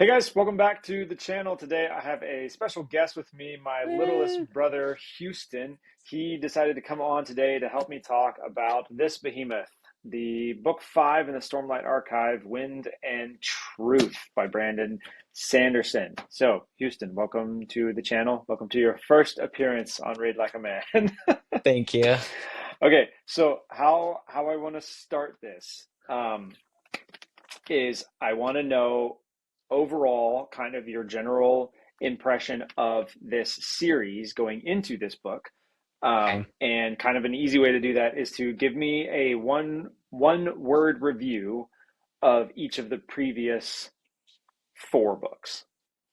Hey guys, welcome back to the channel. Today I have a special guest with me, my littlest Woo. brother, Houston. He decided to come on today to help me talk about this behemoth, the book 5 in the Stormlight Archive, Wind and Truth by Brandon Sanderson. So, Houston, welcome to the channel. Welcome to your first appearance on Read Like a Man. Thank you. Okay, so how I want to start this is I want to know overall kind of your general impression of this series going into this book. Okay. And kind of an easy way to do that is to give me a one word review of each of the previous 4 books,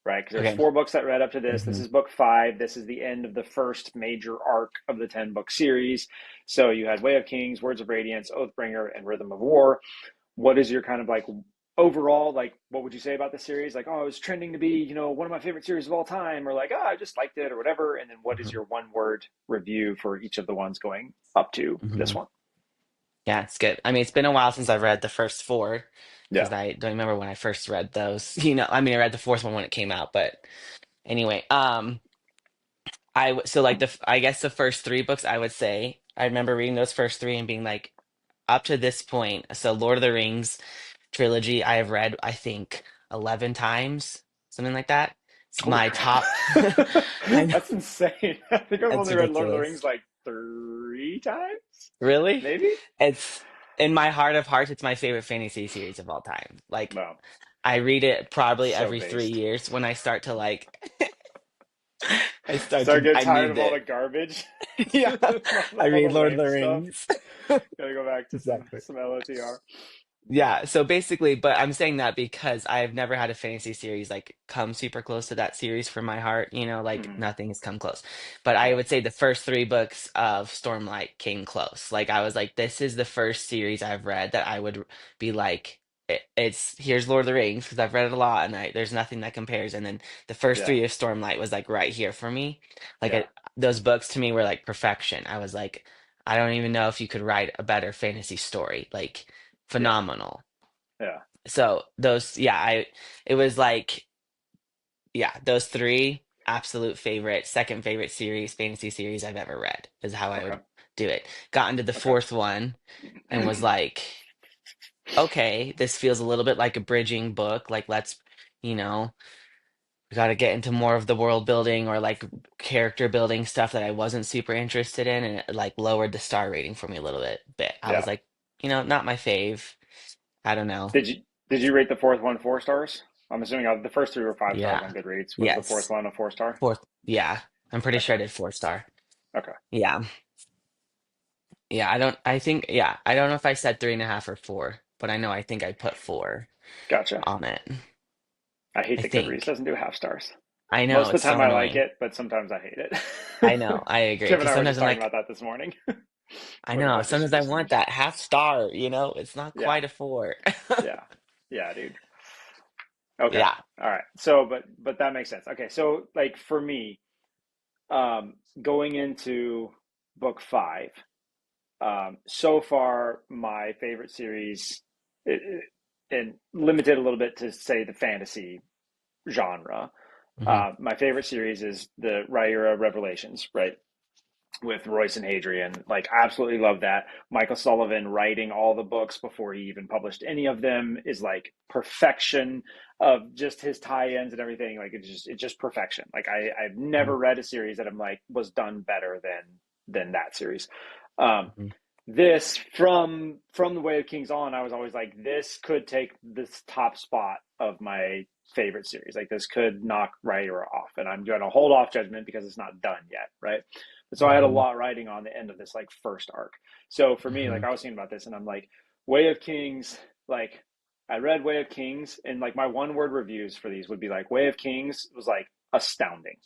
right? Because there's Okay. 4 books that read up to this. This hmm is book 5. This is the end of the first major arc of the 10 book series. So you had Way of Kings, Words of Radiance, Oathbringer, and Rhythm of War. What is your kind of like overall, like, what would you say about the series? Like, oh, it's trending to be, one of my favorite series of all time, or like, oh, I just liked it, or whatever. And then what is hmm your one word review for each of the ones going up to this hmm one? Yeah, it's good. I mean, it's been a while since I've read the first four Yeah. because I don't remember when I first read those. I read the fourth one when it came out, but anyway, so like I guess the first three books I would say I remember reading those first three and being like up to this point. So Lord of the Rings trilogy I have read I think 11 times, something like that. It's Holy my crap. top. I know That's insane. I think I've it's only read Lord of the ridiculous. Rings like 3 times, Really? maybe. It's in my heart of hearts, it's my favorite fantasy series of all time. Like Wow. I read it probably So every three based. years when I start to like Start getting I tired need of all it. the garbage, Yeah. I all read the Lord of lame the stuff. Rings. Gotta go back to some Exactly. some LOTR. Yeah, so basically, but I'm saying that because I've never had a fantasy series like come super close to that series for my heart, like Hmm. nothing has come close. But I Yeah. would say the first three books of Stormlight came close. Like I was like, this is the first series I've read that I would be like, it's here's Lord of the Rings because I've read it a lot and there's nothing that compares. And then the first Yeah. three of Stormlight was like right here for me. Like Yeah. those books to me were like perfection. I was like, I don't even know if you could write a better fantasy story. Like Yeah. phenomenal. Yeah. So those, yeah, it was like, yeah, those three absolute favorite, second favorite series, fantasy series I've ever read is how I Okay. would do it. Got into the Okay. fourth one and was like, okay, this feels a little bit like a bridging book. Like, you know, we got to get into more of the world building or like character building stuff that I wasn't super interested in. And it like lowered the star rating for me a little bit. I was Yeah. like, not my fave. I don't know. Did you rate the fourth one 4 stars? I'm assuming the first 3 were 5 stars Yeah. on Goodreads. Was the fourth Yes. one a 4 star? Fourth, yeah, I'm pretty sure Okay. I did 4 star. Okay. Yeah, yeah. I don't know if I said 3.5 or four, but I know I think I put four Gotcha. on it. I hate I that Goodreads think. doesn't do half stars. I know Most of it's the time so I like annoying. it, but sometimes I hate I it. know. I agree. Tim and Because I were sometimes just I'm talking like, about that this morning. I What know. about Sometimes I distribution want centers? that half star. It's not Yeah. quite a four. Yeah. Yeah, dude. Okay. Yeah. All right. So, but that makes sense. Okay. So, like for me, going into book 5, so far my favorite series, and limited a little bit to say the fantasy genre. hmm My favorite series is the Rhaenyra Revelations, right? With Royce and Hadrian. Like, I absolutely love that. Michael Sullivan writing all the books before he even published any of them is like perfection of just his tie-ins and everything. Like it's just perfection. Like I've hmm never read a series that I'm like was done better than that series. Um, hmm this from the Way of Kings on, I was always like, this could take this top spot of my favorite series. Like this could knock Rhaenyra off, and I'm going to hold off judgment because it's not done yet, right? But so I had a hmm lot riding on the end of this like first arc. So for me, hmm like I was thinking about this, and I'm like, Way of Kings, like I read Way of Kings, and like my one word reviews for these would be like, Way of Kings was like astounding,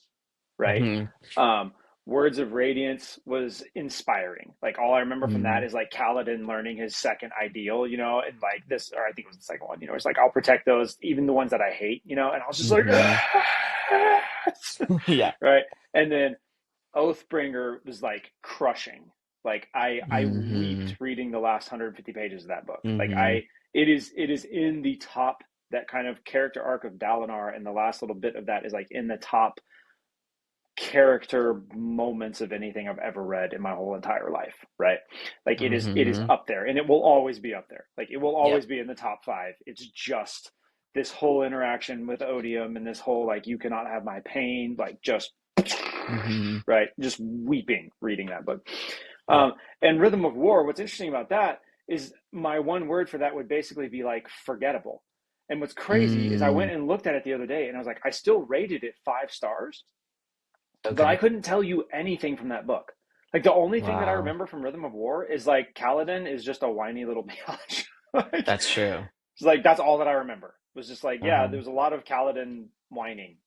right? hmm Um, Words of Radiance was inspiring. Like all I remember from that hmm is like Kaladin learning his second ideal, and like this, or I think it was the second one. It's like I'll protect those, even the ones that I hate, and I was just like, hmm Yeah. right. And then Oathbringer was like crushing. Like I hmm weeped reading the last 150 pages of that book. Like hmm it is in the top. that kind of character arc of Dalinar, and the last little bit of that is like in the top character moments of anything I've ever read in my whole entire life, right? Like it is Mm-hmm. up there, and it will always be up there. Like it will Yep. always be in the top five. It's just this whole interaction with Odium and this whole like you cannot have my pain, like just Mm-hmm. right, just weeping reading that book. Yep. And Rhythm of War. What's interesting about that is my one word for that would basically be like forgettable. And what's crazy is I Mm, went and looked at it the other day, and I was like, I still rated it 5 stars, but I okay. couldn't tell you anything from that book. Like the only thing that I Wow. remember from Rhythm of War is like Kaladin is just a whiny little biatch. Like, That's true. it's like that's all that I remember. It was just like, yeah, Uh-huh. there was a lot of Kaladin whining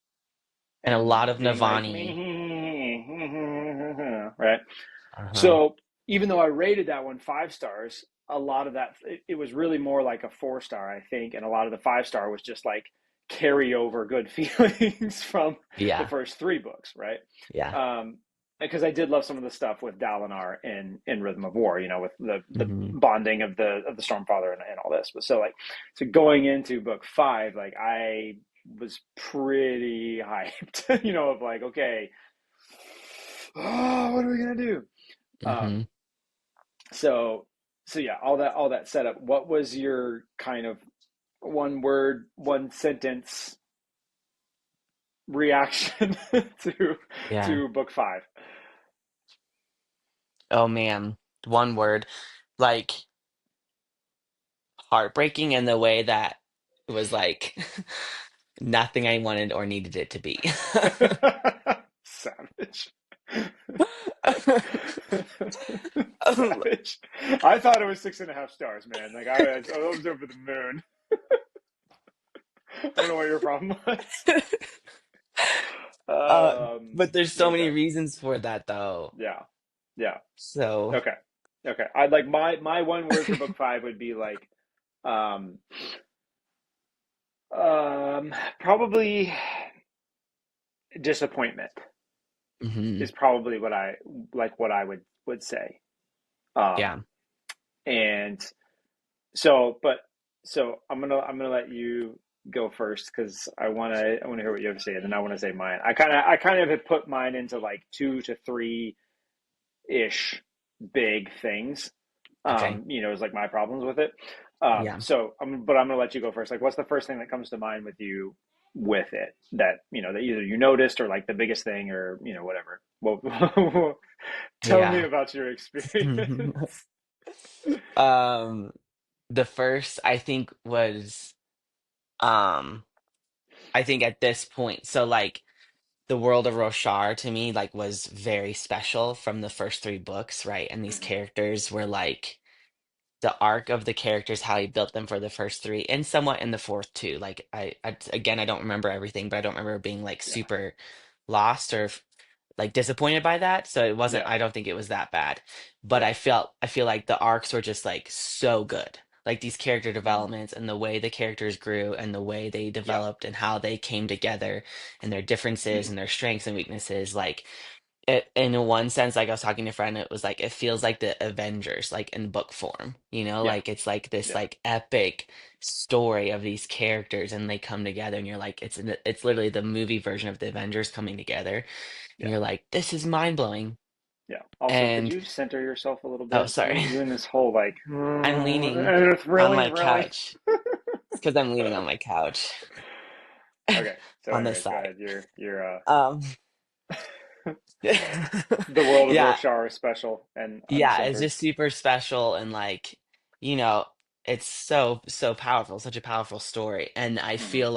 And a and lot of being like Navani. right. Uh-huh. So even though I rated that one 5 stars, a lot of that it was really more like a 4 star, I think, and a lot of the 5 star was just like carryover good feelings from the Yeah. first three books, right? Yeah. Because I did love some of the stuff with Dalinar in Rhythm of War, with the Mm-hmm. bonding of the Stormfather and all this. But so going into book five, like I was pretty hyped, of like, okay, oh, what are we gonna do? Mm-hmm. Um, so yeah, all that setup. What was your kind of one word, one sentence reaction to Yeah. book five? Oh man. One word. Like heartbreaking in the way that it was like nothing I wanted or needed it to be. Savage. Savage. I thought it was 6.5 stars, man. Like I was over the moon. I don't know what your problem was. Uh, but there's so many Okay. reasons for that though. Yeah. Yeah. So, Okay. Okay. I'd like my one word for book five would be like um probably disappointment hmm is probably what I would say. yeah. Um and so I'm gonna let you go first because I wanna hear what you have to say, and then I want to say mine. I kind of have put mine into like 2 to 3 ish big things. Okay. Is like my problems with it. Yeah. But I'm gonna let you go first. Like, what's the first thing that comes to mind with you with it that that either you noticed or like the biggest thing or whatever. Well, tell me Yeah. about your experience. Um, the first I think was um I think at this point, so like the world of Roshar to me like was very special from the first three books, right? And these Hmm. characters were like the arc of the characters, how he built them for the first three, and somewhat in the fourth too. Like again, I don't remember everything, but I don't remember being like Yeah, super lost or like disappointed by that. So it wasn't. yeah. I don't think it was that bad, but Yeah. I feel like the arcs were just like so good. Like these character Hmm. developments and the way the characters grew and the way they Yeah. developed and how they came together and their differences and their strengths and weaknesses. Like it, in one sense, like I was talking to a friend, it was like it feels like the Avengers, like in book form, Yeah. like it's like this Yeah. like epic story of these characters and they come together and you're like it's literally the movie version of the Avengers coming together and Yeah. you're like this is mind-blowing. Yeah. Also, could And you center yourself a little oh, bit? You're sorry. doing this whole like, I'm leaning and it's on really, my really. couch. It's because I'm leaning on my couch Okay. So, on this anyways, go side. ahead. You're Um the world of yeah, Roshar is special and yeah, it's uncentered. just super special and like, you know, it's so powerful, such a powerful story. And I Hmm. feel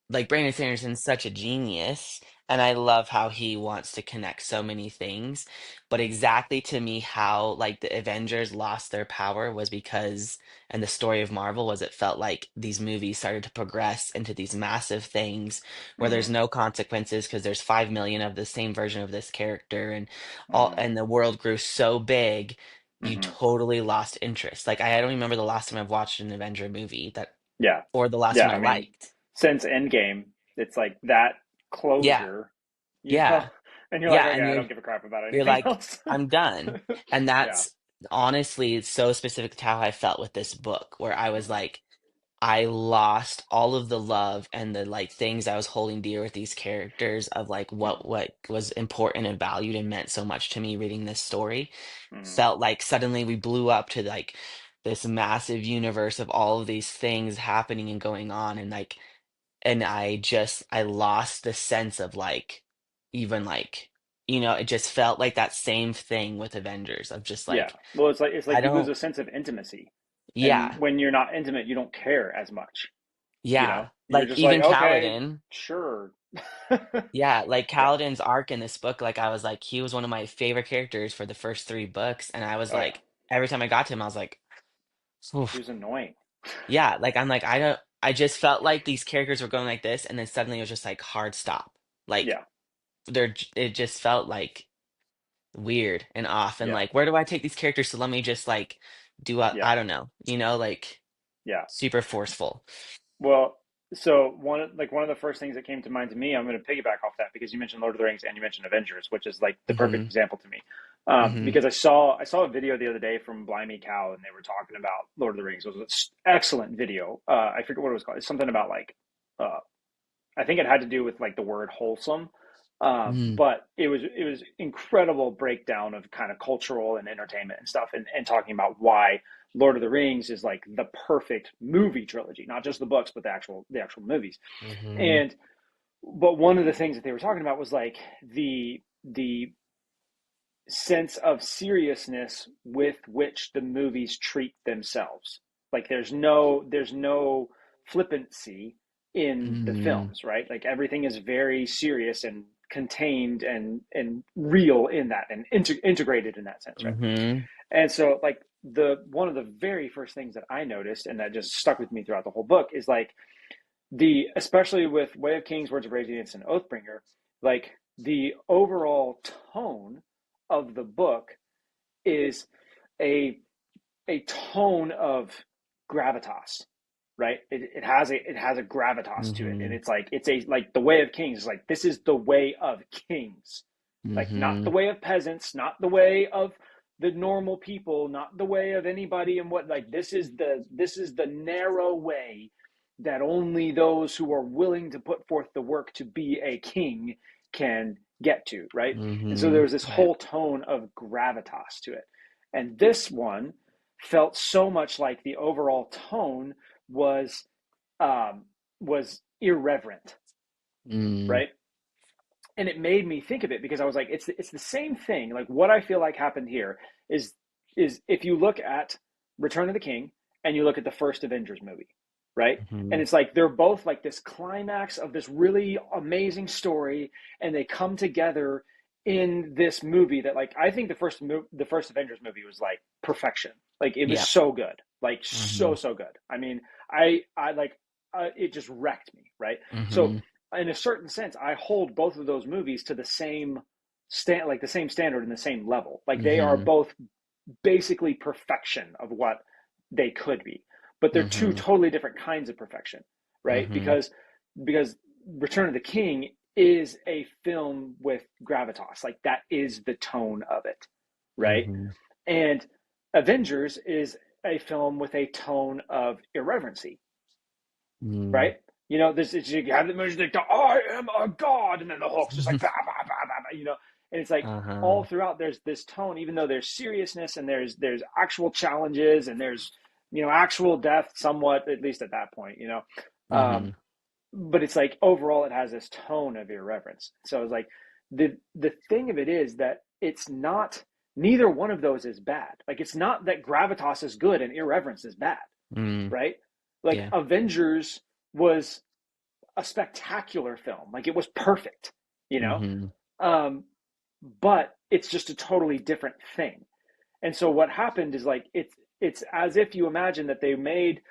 like Brandon Sanderson's such a genius, and I love how he wants to connect so many things. But exactly to me, how like the Avengers lost their power was because, and the story of Marvel was it felt like these movies started to progress into these massive things where Hmm. there's no consequences because there's 5 million of the same version of this character, and all, Hmm. and the world grew so big, you Hmm. totally lost interest. Like I don't remember the last time I've watched an Avenger movie that, Yeah. or the last Yeah. one I I mean, liked. since Endgame, it's like that Yeah. closure, you know, Yeah. and you're like, Yeah, okay, and I don't give a crap about you're anything like, else. I'm done. And Yeah. that's honestly so specific to how I felt with this book, where I was Hmm. like, I lost all of the love and the like things I was holding dear with these characters of like Mm, what was important and valued and meant so much to me reading this story. mm, Felt like suddenly we blew up to like this massive universe of all of these things happening and going on, and like, and I lost the sense of like, even like, it just felt like that same thing with Avengers of just yeah. like, Well, it's like I you lose don't, a sense of intimacy, and yeah, when you're not intimate, you don't care as much. yeah, You're like just like, even okay, Kaladin. sure. Yeah, like Yeah. Kaladin's arc in this book, like I was like, he was one of my favorite characters for the first three books, and I was Oh yeah. like, every time I got to him, I was like, He oof. was annoying. Yeah, like I'm like, I don't, I just felt like these characters were going like this, and then suddenly it was just like hard stop. Like Yeah. it just felt like weird and off, and Yeah. like, where do I take these characters? So let me just like do a, Yeah. I don't know, like Yeah. super forceful. Well, so one of the first things that came to mind to me, I'm going to piggyback off that because you mentioned Lord of the Rings and you mentioned Avengers, which is like the perfect Hmm. example to me. Hmm. Because I saw a video the other day from Blimey Cow, and they were talking about Lord of the Rings. It was an excellent video. I forget what it was called. It's something about like uh, I think it had to do with like the word wholesome. Hmm. But it was incredible breakdown of kind of cultural and entertainment and stuff, and talking about why Lord of the Rings is like the perfect movie trilogy, not just the books, but the actual movies. Hmm. And but one of the things that they were talking about was like the sense of seriousness with which the movies treat themselves. Like there's no flippancy in the Hmm. films, right? Like everything is very serious and contained and real in that, and integrated in that sense, right? Hmm. And so like the one of the very first things that I noticed, and that just stuck with me throughout the whole book, is like the especially with Way of Kings, Words of Radiance, and Oathbringer, like the overall tone of the book is a a tone of gravitas, right? It has a gravitas to it, and Hmm. it's like it's a like the Way of Kings is like this is the way of kings, like not the Hmm. way of peasants, not the way of the normal people, not the way of anybody, and what like this is the narrow way that only those who are willing to put forth the work to be a king can get to, right? And so there Hmm. was this Right. whole tone of gravitas to it. And this one felt so much like the overall tone was was irreverent, Mm. right? And it made me think of it because I was like, it's the same thing. Like what I feel like happened here is is if you look at Return of the King and you look at the first Avengers movie, right? And Mhm. it's like they're both like this climax of this really amazing story, and they come together in this movie that like I think the first Avengers movie was like perfection. Like it was Yeah. so good, like so Mhm. so good. I mean, I like it just wrecked me, right? So Mhm. in a certain sense, I hold both of those movies to the same like the same standard and the same level. Like they are Mhm. both basically perfection of what they could be, but they're two Mhm. totally different kinds of perfection, right? Mhm. Because Return of the King is a film with gravitas, like that is the tone of it, right? Mhm. And Avengers is a film with a tone of irreverency, Mm. right? You have the music like the "I am a god," and then the Hulk's just like bah, bah, bah, bah, bah, and it's like all Uh-huh. throughout there's this tone, even though there's seriousness and there's actual challenges and there's actual death, somewhat at least at that point, um, Mhm. but it's like overall it has this tone of irreverence. So it's like the thing of it is that it's not neither one of those is bad. Like it's not that gravitas is good and irreverence is bad, Mm. right? Like Yeah. Avengers was a spectacular film. Like it was perfect, you know? Mhm. Um, but it's just a totally different thing. And so what happened is like it's as if you imagine that they made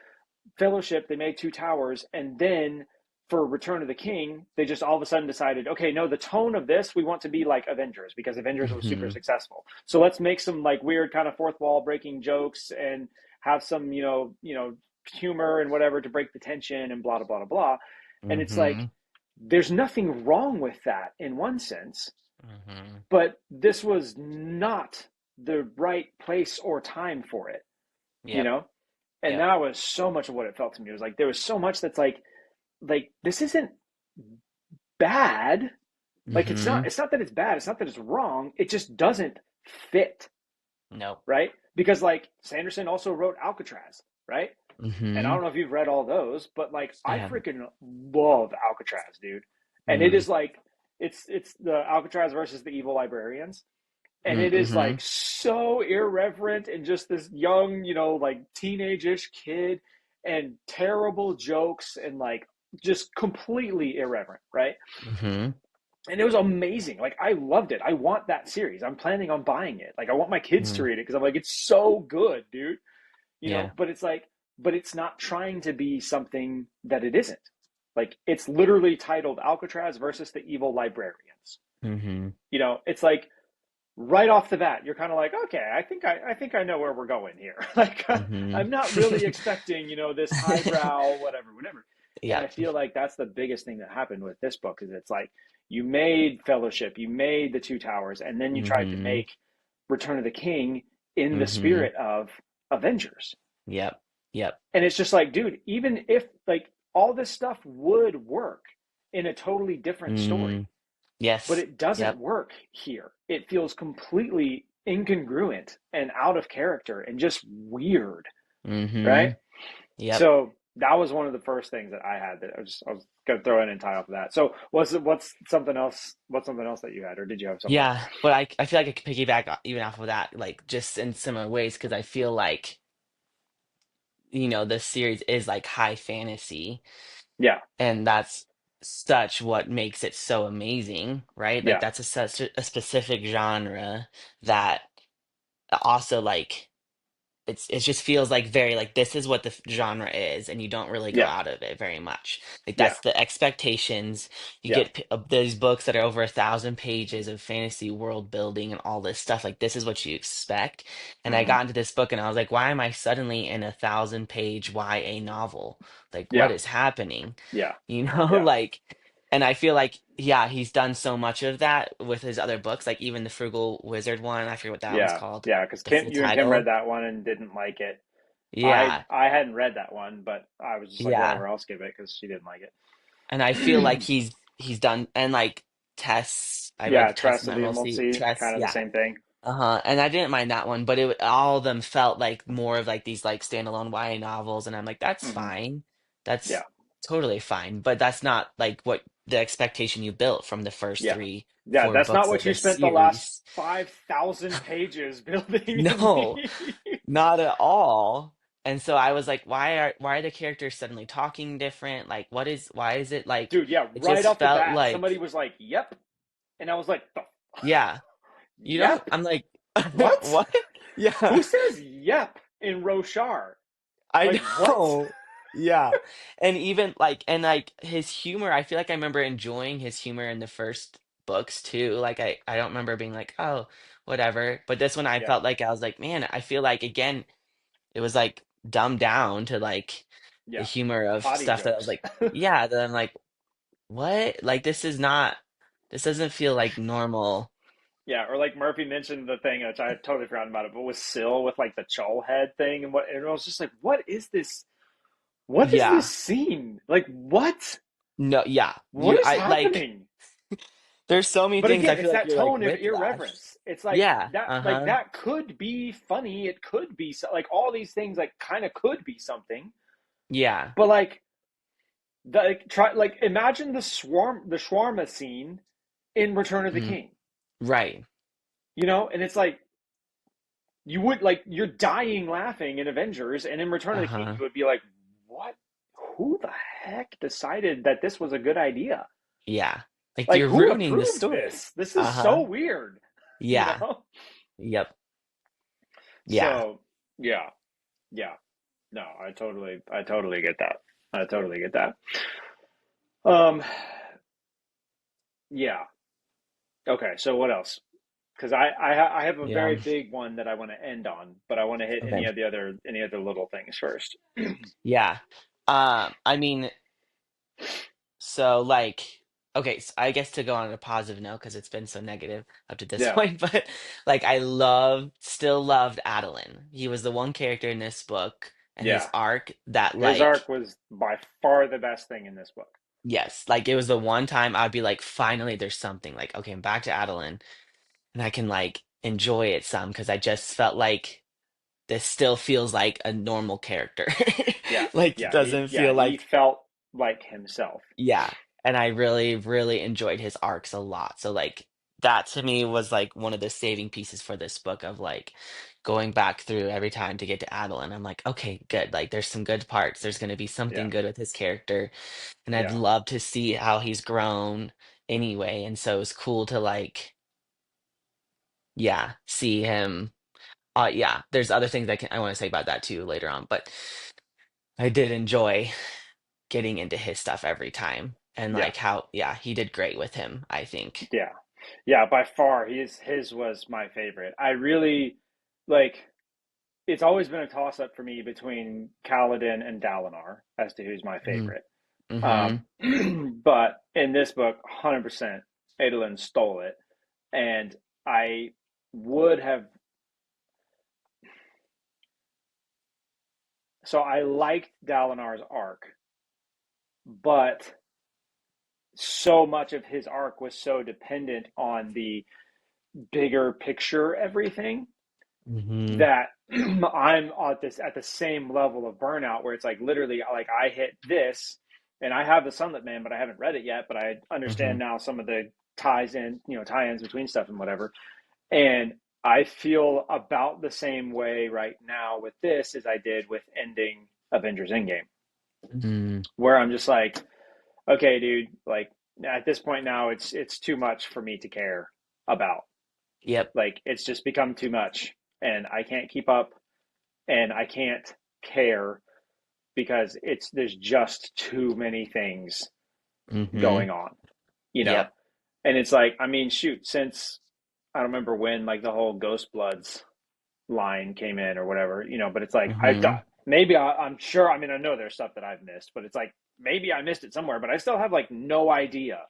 Fellowship, they made Two Towers, and then for Return of the King, they just all of a sudden decided, okay, no, the tone of this we want to be like Avengers because Avengers was super Mhm. successful. So let's make some like weird kind of fourth wall breaking jokes and have some, humor and whatever to break the tension and blah blah blah blah. And it's like Mhm. there's nothing wrong with that in one sense, Mhm. but this was not the right place or time for it, you Yep. know? And Yep. that was so much of what it felt to me. It was like there was so much that's like this isn't bad. Like Mm-hmm. it's not that it's bad, it's not that it's wrong, it just doesn't fit, Nope. right? Because like Sanderson also wrote Alcatraz, right? And I Mm-hmm. don't know if you've read all those, but like I I haven't. freaking love Alcatraz, dude. And it Mm. is like it's the Alcatraz versus the evil librarians. And it is Mm-hmm. like so irreverent and just this young, like teenage-ish kid and terrible jokes and like just completely irreverent, right? Mm-hmm. And it was amazing. Like I loved it. I want that series. I'm planning on buying it. Like I want my kids to Mm. read it because I'm like, it's so good, dude. Yeah. But it's like, but it's not trying to be something that it isn't. Like it's literally titled Alcatraz versus the Evil Librarians. Mm-hmm. It's like right off the bat, you're kind of like, okay, I think I know where we're going here. Like I'm not really Mm-hmm. expecting, this highbrow, whatever. And I Yep. feel like that's the biggest thing that happened with this book is it's like you made Fellowship, you made the Two Towers, and then you tried to Mm-hmm. make Return of the King in the Mm-hmm. spirit of Avengers. Yep. Yep. And it's just like, dude, even if like all this stuff would work in a totally different story, Mm. but Yes. it doesn't Yep. work here. It feels completely incongruent and out of character and just weird, right? Mm-hmm. Yep. So that was one of the first things that I had that I was gonna throw in and tie off of that. So what's something else? What's something else that you had, or did you have something? Yeah, but I feel like I could piggyback even off of that, like just in similar ways, because I feel like, this series is like high fantasy, Yeah, and that's such what makes it so amazing, right? Like yeah, that's such a specific genre that also like it just feels like very like this is what the genre is, and you don't really go yeah, out of it very much. Like yeah, that's the expectations. You yeah. get these books that are over 1,000 pages of fantasy world building and all this stuff. Like this is what you expect. And I Hmm. got into this book and I was like, why am I suddenly in a 1,000 page YA novel? Like what Yeah, is happening? yeah, yeah, Like. And I feel like, yeah, he's done so much of that with his other books, like even the Frugal Wizard one. I forget what that one's yeah, called, yeah. Because the Kim, full you and Kim read title. that one and didn't like it. I Yeah. I hadn't read that one, but I was just like, Yeah. whatever, I'll skip it because she didn't like And I feel like it. he's done and like Tess, I Yeah, read Tess Tress of the Memo Emerald see Sea, Tress, kind of the yeah. same thing. Uh-huh. And I didn't mind that one, but all of them felt like more of like these like standalone YA novels, and I'm like, that's Hmm. fine. That's Yeah, totally fine. But that's not like what the expectation you built from the first yeah, three, yeah. four That's not books what of you this spent the last series. 5,000 pages building in No, me. not at all. And so I was like, why are the characters suddenly talking different? Like why is it like Dude, yeah, it right just off the felt bat, somebody like was like, "Yep," and I was like, yeah. "Yep, I'm like, what? what? Yeah, Who says yep in Roshar? I Like what?" know. Yeah. And even like his humor, I feel like I remember enjoying his humor in the first books too. Like I don't remember being like, oh, whatever. But this one I Yeah, felt like I was like, man, I feel like again, it was like dumbed down to like the yeah, humor of potty stuff that I was jokes. like, yeah, that I'm like, what? Like this doesn't feel like normal. Yeah, or like Murphy mentioned the thing, which I had totally forgotten about it, but with Syl with like the Chol head thing and I was just like, what is this? What is this Yeah. scene? Like what? No, yeah. What is I like happening? there's so many But things I again, feel it's like that you're like tone of whiplash. irreverence. It's like Yeah. that, like Uh-huh. that could be funny. It could be like all these things, like kind of could be something. Yeah. But like try like imagine the shawarma scene in Return of the Mhm. King. Right. And it's like you would like you're dying laughing in Avengers, and in Return of the King, Uh-huh. you would be like, what? Who the heck decided that this was a good idea? Yeah. Like Like, you're who ruining the approved story. this? This is Uh-huh. so weird, you Yeah. know? Yep. Yeah. So, yeah, yeah. No, I totally get that. I totally get that. Um, yeah. Okay, so what else? Because I have a Yeah. very big one that I want to end on, but I want to hit Okay. any other little things first. Yeah. I mean, so like okay, so I guess to go on a positive note because it's been so negative up to this Yeah. point, but like still loved Adeline. He was the one character in this book and his Yeah. arc that His like arc was by far the best thing in this book. yes, like it was the one time I'd be like, finally there's something like, okay, I'm back to Adeline and I can like enjoy it some because I just felt like this still feels like a normal character. Yeah. Like it Yeah. doesn't feel He like felt like himself. yeah. And I really, really enjoyed his arcs a lot. So like that to me was like one of the saving pieces for this book of like going back through every time to get to Adeline. I'm like, okay, good. Like there's some good parts. There's gonna be Yeah. something good with his character. And I'd Yeah. love to see how he's grown anyway. And so it's cool to like, yeah, see him. Yeah, there's other things I want to say about that too later on, but I did enjoy getting into his stuff every time and Yeah. like how yeah, he did great with him, I think. Yeah. Yeah. By far, his was my favorite. I really like. It's always been a toss up for me between Kaladin and Dalinar as to who's my Mm-hmm. favorite. Mm-hmm. But in this book, 100%, Adolin stole it, and I would have. So I liked Dalinar's arc, but so much of his arc was so dependent on the bigger picture everything Mm-hmm. that I'm at the same level of burnout where it's like literally like I hit this and I have the Sunlit Man, but I haven't read it yet, but I Mm-hmm. understand now some of the tie-ins between stuff and whatever. And I feel about the same way right now with this as I did with ending Avengers Endgame, Mm-hmm. where I'm just like, okay, dude, like at this point now it's too much for me to care about. Yep. Like it's just become too much and I can't keep up and I can't care because there's just too many things Mm-hmm. going on, you know. Yep. And it's like, I mean, shoot, since I don't remember when like the whole Ghost Bloods line came in or whatever, but it's like I've done Mm-hmm. maybe I'm sure. I mean, I know there's stuff that I've missed, but it's like maybe I missed it somewhere, but I still have like no idea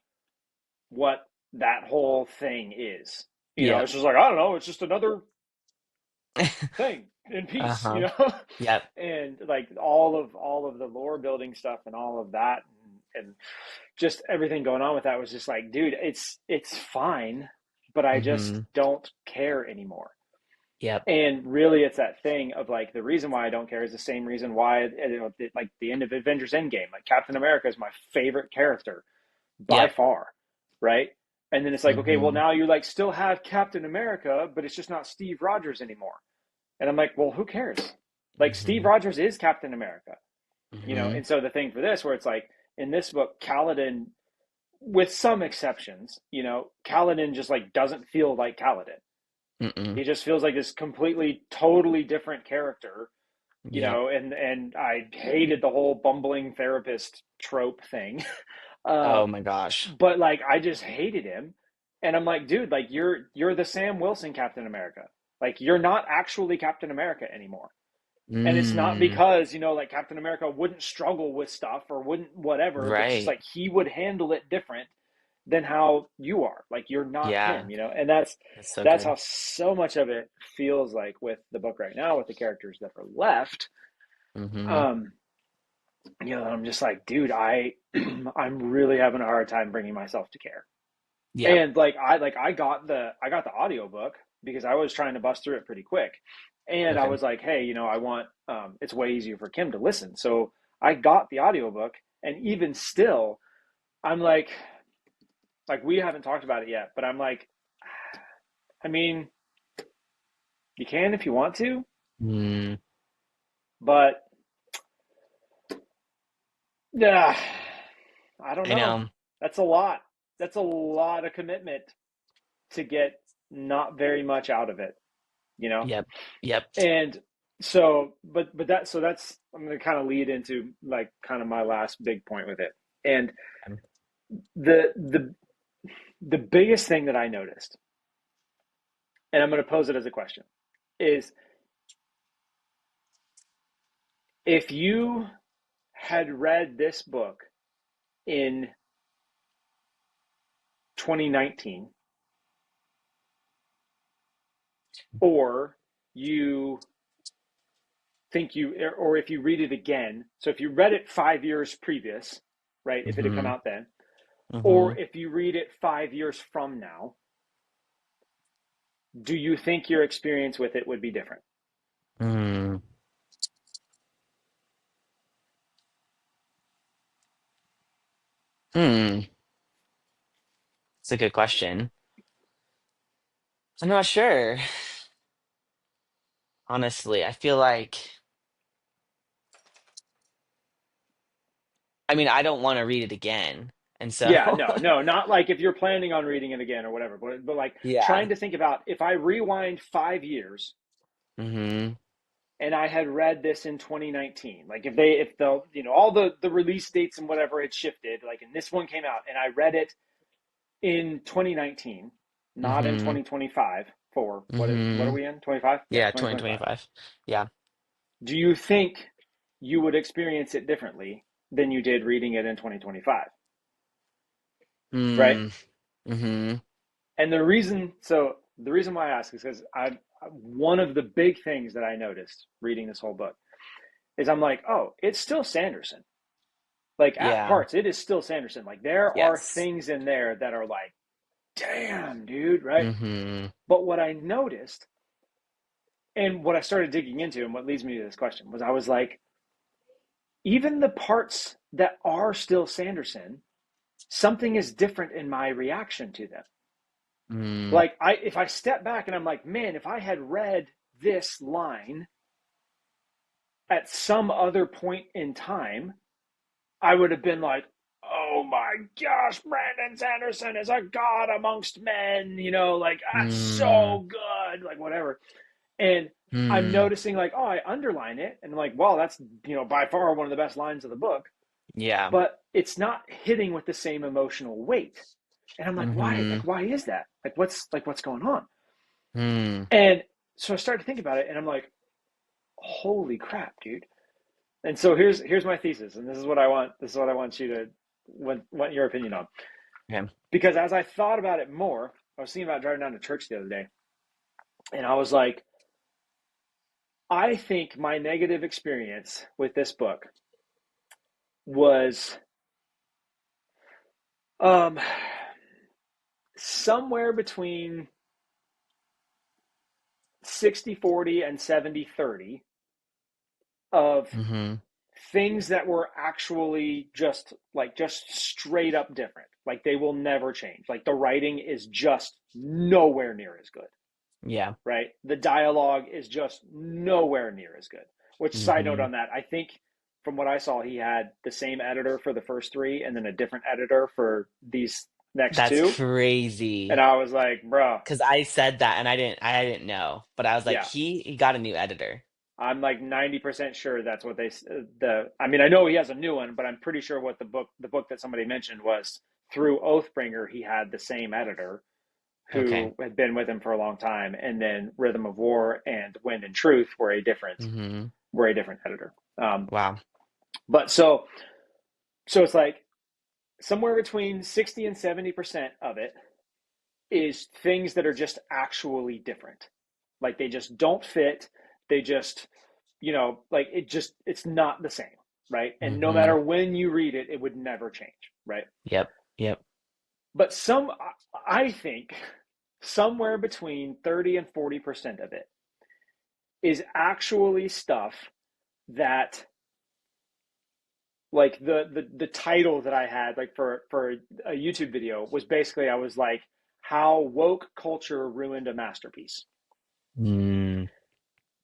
what that whole thing is. Yep. It's just like I don't know. It's just another thing in peace, Uh-huh. Yep. and like all of the lore building stuff and all of that, and just everything going on with that was just like, dude, it's fine, but I just Mm-hmm. don't care anymore. Yep. And really, it's that thing of like the reason why I don't care is the same reason why like the end of Avengers Endgame, like Captain America is my favorite character by Yep. far, right? And then it's like, okay, well Mm-hmm. now you like still have Captain America, but it's just not Steve Rogers anymore. And I'm like, well, who cares? Like Steve Mm-hmm. Rogers is Captain America, Mm-hmm. And so the thing for this, where it's like in this book, Kaladin, with some exceptions, Kaladin just like doesn't feel like Kaladin. Mm-mm. He just feels like this completely, totally different character, Yep. and I hated the whole bumbling therapist trope thing. Oh um, my gosh. but like I just hated him, and I'm like, dude, like you're the Sam Wilson Captain America. Like you're not actually Captain America anymore. And it's not Mm. because, like Captain America wouldn't struggle with stuff or wouldn't whatever, but it's just Right. like he would handle it different than how you are. Like you're not Yeah. him, and that's That's so that's good. how so much of it feels like with the book right now with the characters that are left. Mm-hmm. Um, I'm just like, dude, I'm really having a hard time bringing myself to care. Yep. And I got the audiobook because I was trying to bust through it pretty quick. And I Okay. was like, hey, I want it's way easier for Kim to listen. So I got the audiobook, and even still, I'm like we haven't talked about it yet, but I'm like, I mean, you can if you want to, Mm. but yeah, I don't I know. know. That's a lot. That's a lot of commitment to get not very much out of it, you know? Yep. Yep. And so that's I'm going to kind of lead into like kind of my last big point with it. And the the the biggest thing that I noticed, and I'm going to pose it as a question, is if you had read this book in 2019, or you think you, or if you read it again, so if you read it 5 years previous, right, if it had come Mm-hmm. out then, or Mm-hmm. if you read it 5 years from now, do you think your experience with it would be different? Mm. Hmm. It's a good question. I'm not sure. Honestly, I feel like, I mean, I don't want to read it again. And so, Yeah, no, not like if you're planning on reading it again or whatever, but like yeah. trying to think about if I rewind 5 years Mm-hmm. and I had read this in 2019, like if the, all the release dates and whatever had shifted, like, and this one came out and I read it in 2019, not in Mm-hmm. 2025 for what are Mm-hmm. we in? 25? Yeah, Yeah, 2025. 2025. Yeah. Do you think you would experience it differently than you did reading it in 2025? Right? Mm. Mm-hmm. And the reason why I ask is because I one of the big things that I noticed reading this whole book is I'm like, oh, it's still Sanderson. Like at Yeah. parts, it is still Sanderson. Like there are Yes. things in there that are like, damn, dude, right? Mm-hmm. But what I noticed and what I started digging into and what leads me to this question was I was like, even the parts that are still Sanderson, something is different in my reaction to them. Mm. Like if I step back and I'm like, man, if I had read this line at some other point in time, I would have been like, oh my gosh, Brandon Sanderson is a god amongst men, like that's Mm. so good, like whatever. And I'm Mm. noticing like, oh, I underline it and I'm like, wow, that's by far one of the best lines of the book, Yeah. but it's not hitting with the same emotional weight. And I'm like, why? Mm-hmm. Like, why is that? What's going on? Mm. And so I started to think about it, and I'm like, holy crap, dude. And so here's my thesis, and this is what I want. This is what I want you to want your opinion on. Okay. Because as I thought about it more, I was thinking about driving down to church the other day, and I was like, I think my negative experience with this book was um somewhere between 60-40 and 70-30 of Mm-hmm. things that were actually just straight up different. Like they will never change. Like the writing is just nowhere near as good, Yeah. right? The dialogue is just nowhere near as good. Which, side note Mm-hmm. on that, I think from what I saw, he had the same editor for the first three and then a different editor for these next That's two. And crazy. I was like, bruh, Because I said that and I didn't know. But I was like, yeah, he got a new editor. I'm like 90% sure that's what I mean, I know he has a new one, but I'm pretty sure what the book that somebody mentioned was through Oathbringer, he had the same editor Okay. who had been with him for a long time. And then Rhythm of War and Wind and Truth Mm-hmm. were a different editor. Wow. But so it's like somewhere between 60 and 70% of it is things that are just actually different. Like they just don't fit. They just, like it's not the same, right? And no Mm-hmm. matter when you read it, it would never change, right? Yep. Yep. But I think somewhere between 30 and 40% of it is actually stuff that, like the title that I had, like for a YouTube video was basically, I was like, how woke culture ruined a masterpiece. Mm.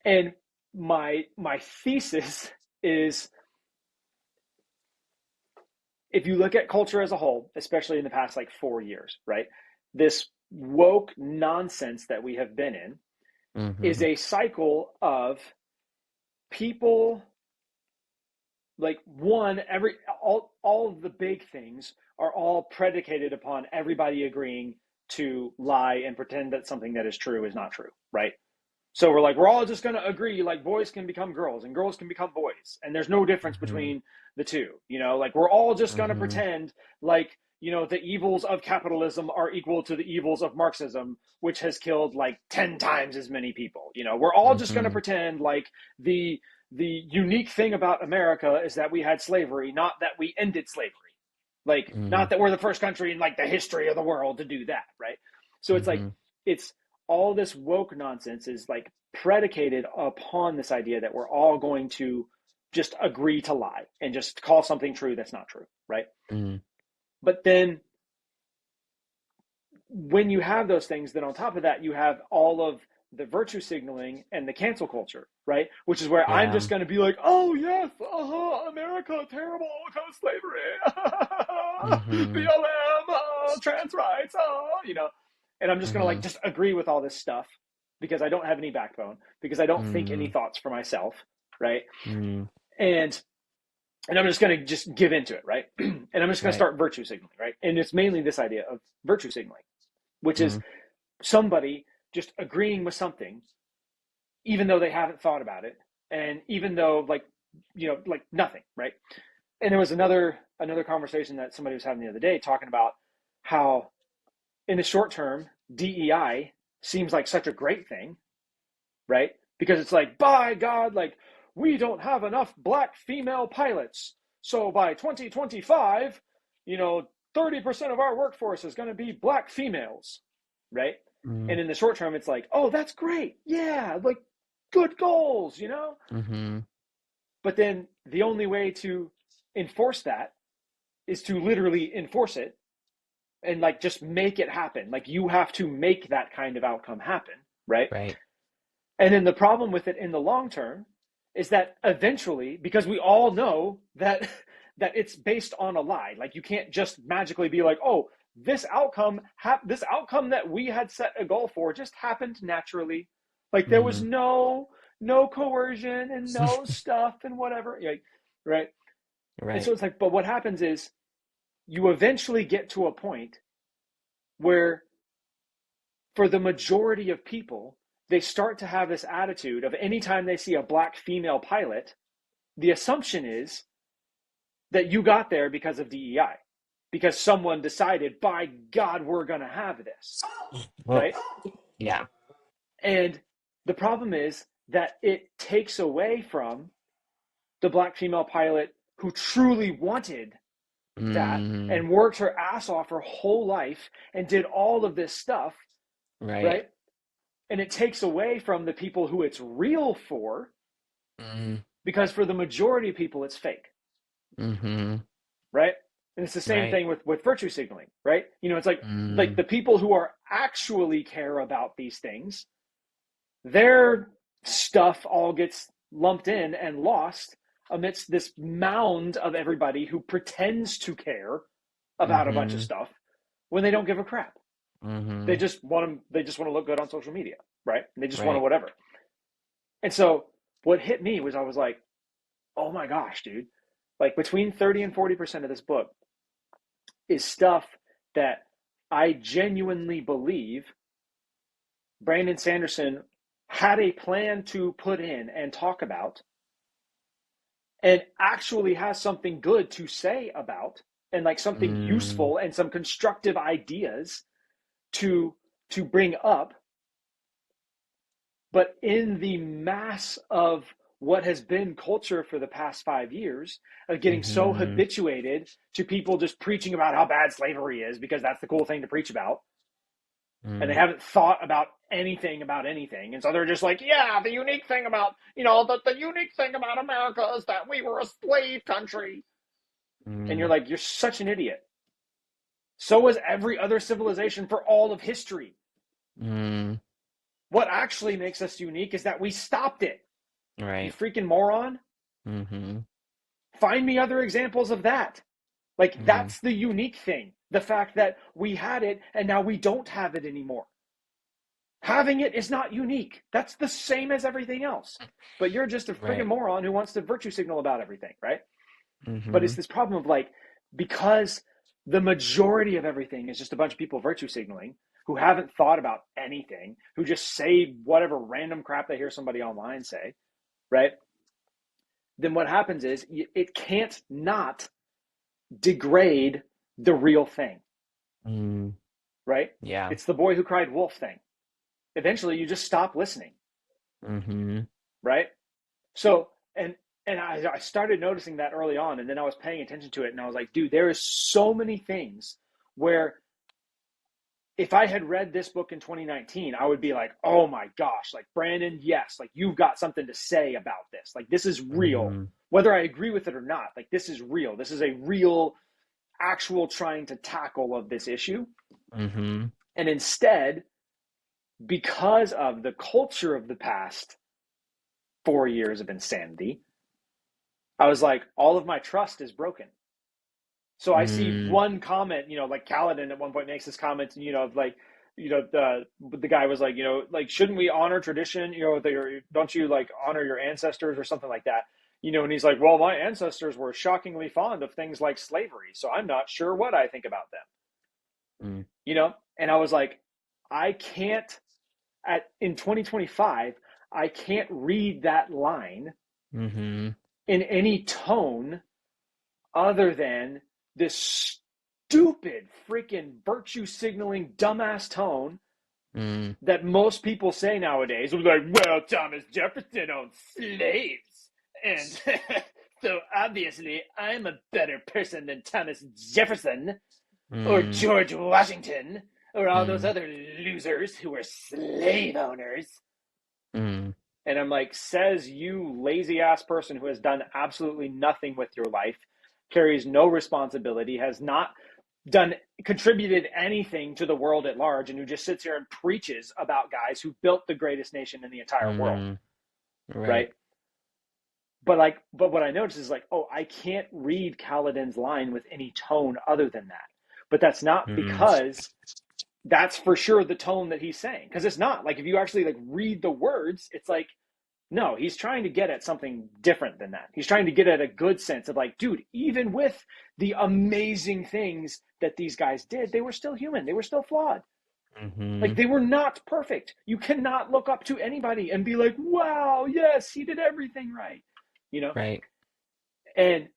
And my thesis is, if you look at culture as a whole, especially in the past like 4 years, right? This woke nonsense that we have been in is Mm-hmm. a cycle of people, like, one, all of the big things are all predicated upon everybody agreeing to lie and pretend that something that is true is not true, right? So we're like, we're all just going to agree, like boys can become girls and girls can become boys. And there's no difference Mm-hmm. between the two, like we're all just going to Mm-hmm. pretend like, the evils of capitalism are equal to the evils of Marxism, which has killed like 10 times as many people. We're all just going to Mm-hmm. pretend like the the unique thing about America is that we had slavery, not that we ended slavery. Like, Mm-hmm. not that we're the first country in like the history of the world to do that, right? So it's like, Mm-hmm. it's all this woke nonsense is like predicated upon this idea that we're all going to just agree to lie and just call something true that's not true, right? Mm-hmm. But then when you have those things, then on top of that, you have all of the virtue signaling and the cancel culture, right? Which is where I'm Yeah. just going to be like, oh, yes, America, terrible, slavery, Mm-hmm. BLM, trans rights, and I'm just going to like Mm-hmm. just agree with all this stuff because I don't have any backbone, because I don't think any Mm-hmm. thoughts for myself, right? Mm-hmm. And I'm just going to just give into it, right? And I'm just going to Right. start virtue signaling, right? And it's mainly this idea of virtue signaling, which is Mm-hmm. somebody just agreeing with something, even though they haven't thought about it, and even though like like nothing, right? And there was another conversation that somebody was having the other day talking about how in the short term DEI seems like such a great thing, right? Because it's like, by God, like we don't have enough black female pilots, so by 2025, 30% of our workforce is going to be black females, right? Mm-hmm. And in the short term, it's like, oh, that's great. Yeah, like good goals. Mm-hmm. But then the only way to enforce that is to literally enforce it and like just make it happen. Like you have to make that kind of outcome happen, right? Right. And then the problem with it in the long term is that eventually, because we all know that that it's based on a lie, like you can't just magically be like, oh, this outcome that we had set a goal for just happened naturally. Like there was Mm-hmm. no coercion and no stuff and whatever, right? And Right. so it's like, but what happens is you eventually get to a point where for the majority of people, they start to have this attitude of anytime they see a black female pilot, the assumption is that you got there because of DEI, because someone decided, by God, we're going to have this, Well, right? yeah. And the problem is that it takes away from the black female pilot who truly wanted that Mm-hmm. and worked her ass off her whole life and did all of this stuff, Right. right? And it takes away from the people who it's real for, Mm-hmm. because for the majority of people it's fake, Mm-hmm. right? And it's the same Right. thing with virtue signaling, right? It's like Mm-hmm. the people who are actually care about these things, their stuff all gets lumped in and lost amidst this mound of everybody who pretends to care about a bunch of Mm-hmm. stuff when they don't give a crap. They Mm-hmm. just want to they just want to look good on social media, right? And they just want to Right. whatever. And so what hit me was I was like, oh my gosh, dude. Like between 30 and 40% of this book is stuff that I genuinely believe Brandon Sanderson had a plan to put in and talk about, and actually has something good to say about, and like something Mm-hmm. useful and some constructive ideas to bring up. But in the mass of what has been culture for the past 5 years, of getting so Mm-hmm. habituated to people just preaching about how bad slavery is because that's the cool thing to preach about, and they haven't thought about anything, and so they're just like, yeah, the unique thing about the unique thing about America is that we were a slave country. And you're Mm-hmm. like, you're such an idiot. So was every other civilization for all of history. Mm-hmm. What actually makes us unique is that we stopped it. You Right. freaking moron. Mm-hmm. Find me other examples of that. Like, Mm-hmm. that's the unique thing. The fact that we had it and now we don't have it anymore. Having it is not unique. That's the same as everything else. But you're just a freaking Right. moron who wants to virtue signal about everything, right? But Mm-hmm. it's this problem of like, because the majority of everything is just a bunch of people virtue signaling who haven't thought about anything, who just say whatever random crap they hear somebody online say, right? Then what happens is it can't not degrade the real thing, Mm-hmm. right? Yeah. It's the boy who cried wolf thing. Eventually, you just stop listening, Mm-hmm. right? So and I started noticing that early on, and then I was paying attention to it, and I was like, dude, there is so many things where if I had read this book in 2019, I would be like, oh my gosh, like Brandon, yes, like you've got something to say about this. Like this is real. Mm-hmm. Whether I agree with it or not, like this is real. This is a real, actual trying to tackle of this issue. Mm-hmm. And instead, because of the culture of the past 4 years of insanity, I was like, all of my trust is broken. So I see Mm-hmm. one comment, like Kaladin at one point makes this comment, like, the guy was like, like, shouldn't we honor tradition? Don't you like honor your ancestors or something like that? And he's like, well, my ancestors were shockingly fond of things like slavery, so I'm not sure what I think about them. And I was like, I can't in 2025, I can't read that line Mm-hmm. in any tone other than this stupid freaking virtue signaling dumbass tone Mm-hmm. that most people say nowadays. Like, well, Thomas Jefferson owned slaves, and so obviously I'm a better person than Thomas Jefferson or Mm-hmm. George Washington or all those other losers who were slave owners. Mm-hmm. And I'm like, says you lazy ass person who has done absolutely nothing with your life, carries no responsibility, has not contributed anything to the world at large, and who just sits here and preaches about guys who built the greatest nation in the entire world. Right. Right. But what I noticed is like, oh, I can't read Kaladin's line with any tone other than that. But that's not Mm-hmm. because that's for sure the tone that he's saying. Because it's not. Like, if you actually like read the words, it's like, no, he's trying to get at something different than that. He's trying to get at a good sense of like, dude, even with the amazing things that these guys did, they were still human. They were still flawed. Mm-hmm. Like, they were not perfect. You cannot look up to anybody and be like, wow, yes, he did everything right. Right. And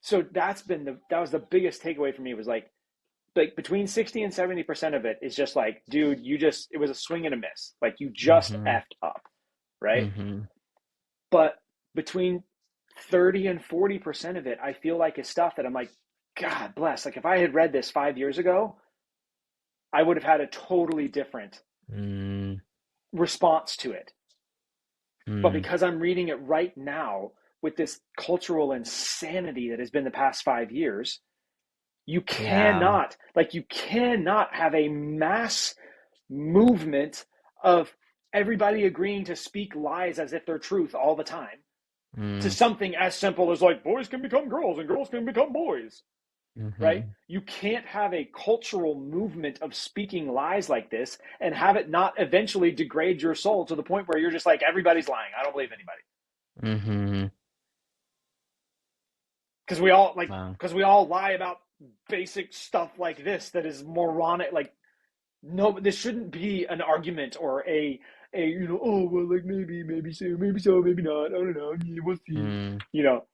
so that was the biggest takeaway for me, was like between 60 and 70% of it is just like, dude, it was a swing and a miss. Like, you just Mm-hmm. effed up. Right. Mm-hmm. But between 30 and 40% of it, I feel like, is stuff that I'm like, God bless. Like, if I had read this 5 years ago, I would have had a totally different Mm-hmm. response to it. But because I'm reading it right now with this cultural insanity that has been the past 5 years, you Yeah. cannot have a mass movement of everybody agreeing to speak lies as if they're truth all the time to Mm-hmm. something as simple as like, boys can become girls and girls can become boys. Right? Mm-hmm. You can't have a cultural movement of speaking lies like this and have it not eventually degrade your soul to the point where you're just like, everybody's lying, I don't believe anybody. Mm-hmm. Because we all Wow. lie about basic stuff like this that is moronic. Like, no, this shouldn't be an argument or a oh well, like, maybe so, maybe not, I don't know, we'll see. Mm-hmm. you know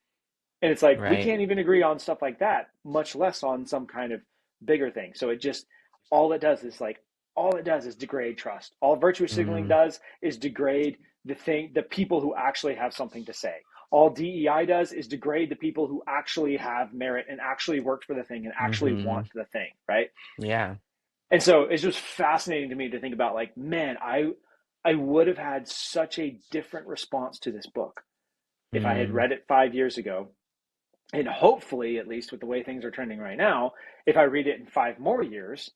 and it's like, we Right. can't even agree on stuff like that, much less on some kind of bigger thing. So it just, all it does is degrade trust. All virtue signaling Mm-hmm. does is degrade the people who actually have something to say. All DEI does is degrade the people who actually have merit and actually worked for the thing and actually Mm-hmm. want the thing, right? Yeah. And so it's just fascinating to me to think about, like, man, I would have had such a different response to this book if I had Mm-hmm. read it 5 years ago. And hopefully, at least with the way things are trending right now, if I read it in 5 more years,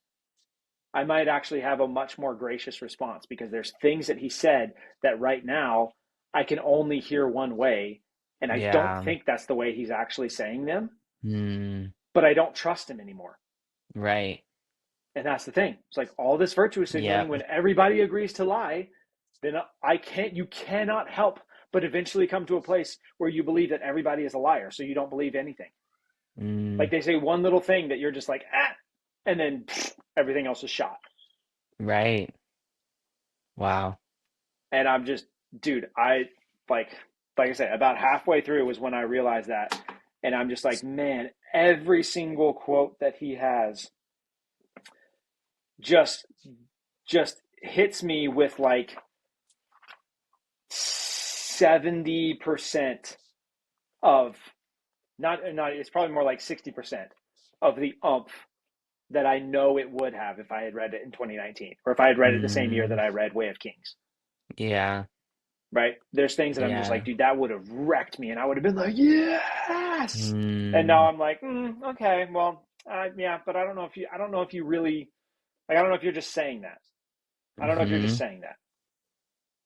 I might actually have a much more gracious response, because there's things that he said that right now I can only hear one way. And I don't Yeah. think that's the way he's actually saying them, Mm. but I don't trust him anymore. Right. And that's the thing. It's like, all this virtue signaling, Yep. when everybody agrees to lie, then you cannot help but eventually come to a place where you believe that everybody is a liar. So you don't believe anything. Like, Mm. they say one little thing that you're just like, and then everything else is shot. Right. Wow. And I'm just, dude, like like I said, about halfway through was when I realized that. And I'm just like, man, every single quote that he has just hits me with like 70% of not it's probably more like 60% of the umph that I know it would have if I had read it in 2019 or if I had read it the same year that Mm, I read Way of Kings. yeah. Right? There's things that I'm just like, Yeah. dude, that would have wrecked me, and I would have been like, yes. And now Mm, I'm like, okay, well, yeah, but I don't know if you really, like, I don't know if you're just saying that. I don't know if you're just mm-hmm. saying that.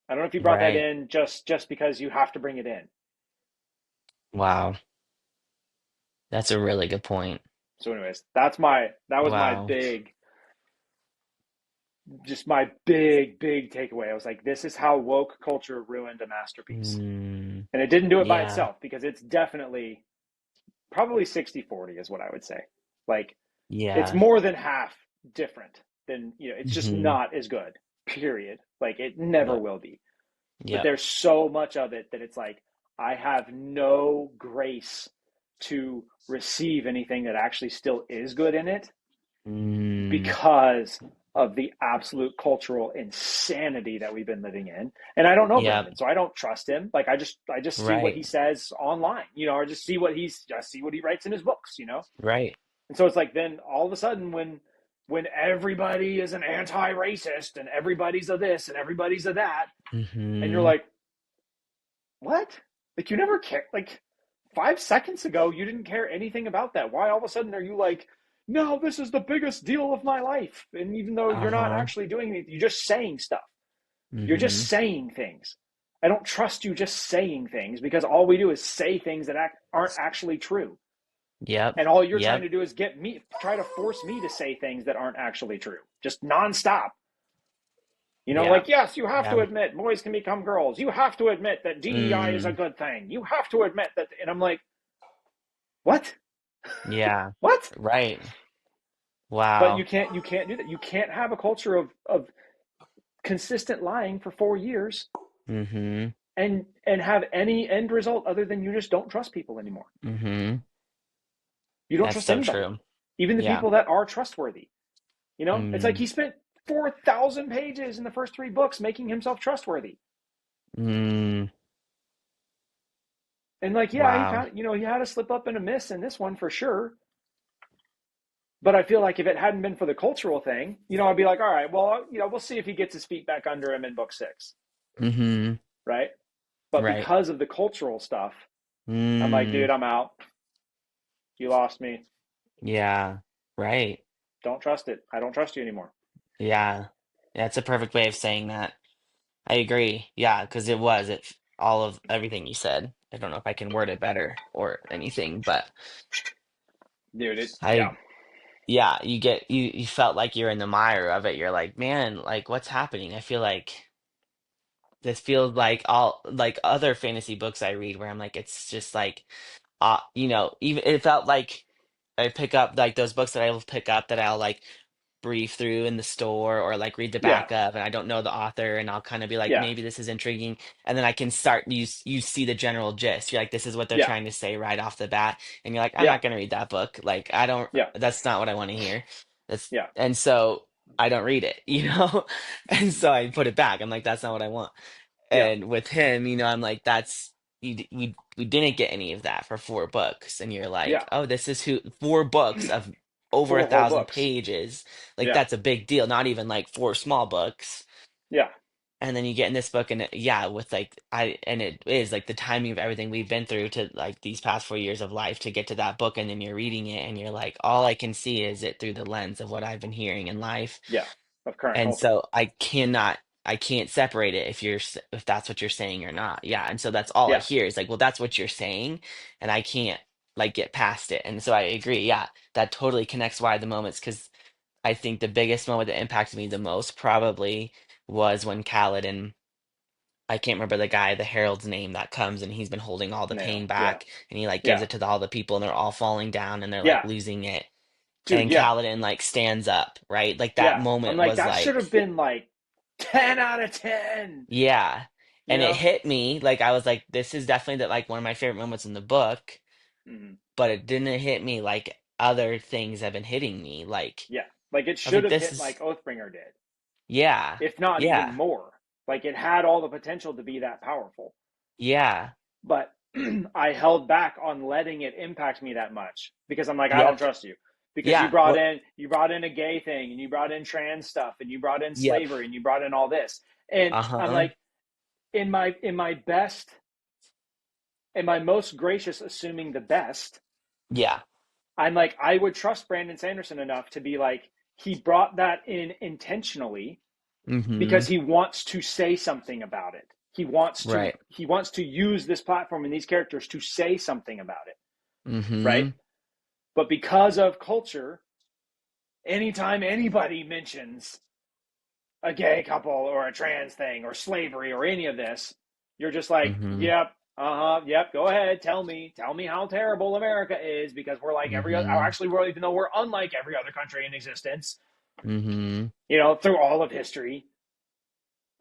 I don't know if you brought that Right. in just because you have to bring it in. Wow. That's a really good point. So, anyways, that was my Wow. big, just my big takeaway. I was like, this is how woke culture ruined a masterpiece. Mm, And it didn't do it by yeah. itself because it's definitely probably 60-40 is what I would say. Like, it's Yeah. more than half different than, it's just Mm-hmm. not as good, period. Like, it never Yep. will be. But Yep. there's so much of it that it's like, I have no grace to receive anything that actually still is good in it Mm, because of the absolute cultural insanity that we've been living in. And I don't know yep. Brandon, so I don't trust him. Like, I just see what he Right. says online, or I see what he writes in his books. Right. And so it's like, then all of a sudden when everybody is an anti-racist and everybody's a this and everybody's a that, and you're Mm-hmm. like, what? Like, you never cared. Like, 5 seconds ago, you didn't care anything about that. Why all of a sudden are you like, no, this is the biggest deal of my life? And even though you're not Uh-huh. actually doing anything, you're just saying stuff. You're just Mm-hmm. saying things. I don't trust you just saying things because all we do is say things that aren't actually true. Yep. And all you're trying Yep. to do is try to force me to say things that aren't actually true, just nonstop. Yeah. Like, yes, you have to Yeah. admit boys can become girls. You have to admit that DEI is a Mm, good thing. You have to admit that. And I'm like, what? yeah. What? Right. But Wow. you can't do that. You can't have a culture of consistent lying for 4 years Mm-hmm. and have any end result other than you just don't trust people anymore. Mm-hmm. You don't That's trust so anybody, true. even the Yeah. people that are trustworthy. It's like Mm, he spent 4,000 pages in the first three books making himself trustworthy. mm, And like, yeah, he wow. kind of, he had a slip up and a miss in this one for sure. But I feel like if it hadn't been for the cultural thing, I'd be like, all right, well, we'll see if he gets his feet back under him in book 6, Mm-hmm. right? But Right. because of the cultural stuff, I'm like, Mm, dude, I'm out. You lost me. yeah. Right. Don't trust it. I don't trust you anymore. Yeah. That's a perfect way of saying that. I agree. Yeah, because all of everything you said. I don't know if I can word it better or anything, but Dude, yeah. I yeah, you felt like you're in the mire of it. You're like, man, like what's happening? I feel like this feels like all like other fantasy books I read where I'm like, it's just like even it felt like I pick up like those books that I will pick up that I'll like brief through in the store or like read the Yeah. back of and I don't know the author and I'll kind of be like Yeah. maybe this is intriguing and then I can start you see the general gist. You're like this is what they're Yeah. trying to say right off the bat and you're like I'm Yeah. not going to read that book. Like I don't Yeah. that's not what I want to hear. That's Yeah. and so I don't read it, you know? And so I put it back. I'm like that's not what I want. Yeah. And with him, I'm like, we didn't get any of that for 4 books, and you're like, Yeah. oh, this is who 4 books of over a 4 whole thousand books. pages, like Yeah. that's a big deal. Not even like 4 small books, Yeah. and then you get in this book, and yeah, with like and it is like the timing of everything we've been through to like these past 4 years of life to get to that book, and then you're reading it, and you're like, all I can see is it through the lens of what I've been hearing in life Yeah. Of current and culture. so I can't separate it if that's what you're saying or not. Yeah, and so that's all I Yeah. hear is like, well, that's what you're saying, and I can't like get past it. And so I agree. Yeah, that totally connects why the moments because I think the biggest moment that impacted me the most probably was when Kaladin, I can't remember the herald's name that comes and he's been holding all the No. pain Yeah. back and he like gives Yeah. it to all the people and they're all falling down and they're like Yeah. losing it. Dude, And yeah. Kaladin like stands up, right? Like that Yeah. I'm moment like, was that should have like been like 10 out of 10. yeah. You And it know? hit me, like I was like, this is definitely one of my favorite moments in the book, Mm-hmm. but it didn't hit me like other things have been hitting me. Like Yeah. Like, it I was should like, have this hit is like Oathbringer did, yeah, if not even yeah, more. Like, it had all the potential to be that powerful. yeah, But I held back on letting it impact me that much because I'm like, I don't Yep. trust you because Yeah. What? you brought in a gay thing and you brought in trans stuff and you brought in Yep. slavery and you brought in all this. And I'm Uh-huh. like, in my best, in my most gracious assuming the best, Yeah. I'm like, I would trust Brandon Sanderson enough to be like, he brought that in intentionally Mm-hmm. because he wants to say something about it. Right. He wants to use this platform and these characters to say something about it, right? Mm-hmm. But because of culture, anytime anybody mentions a gay couple or a trans thing or slavery or any of this, you're just like, Mm-hmm. yep, yep, go ahead, tell me how terrible America is because we're like every other, Mm-hmm. actually, we're even though we're unlike every other country in existence, Mm-hmm. through all of history.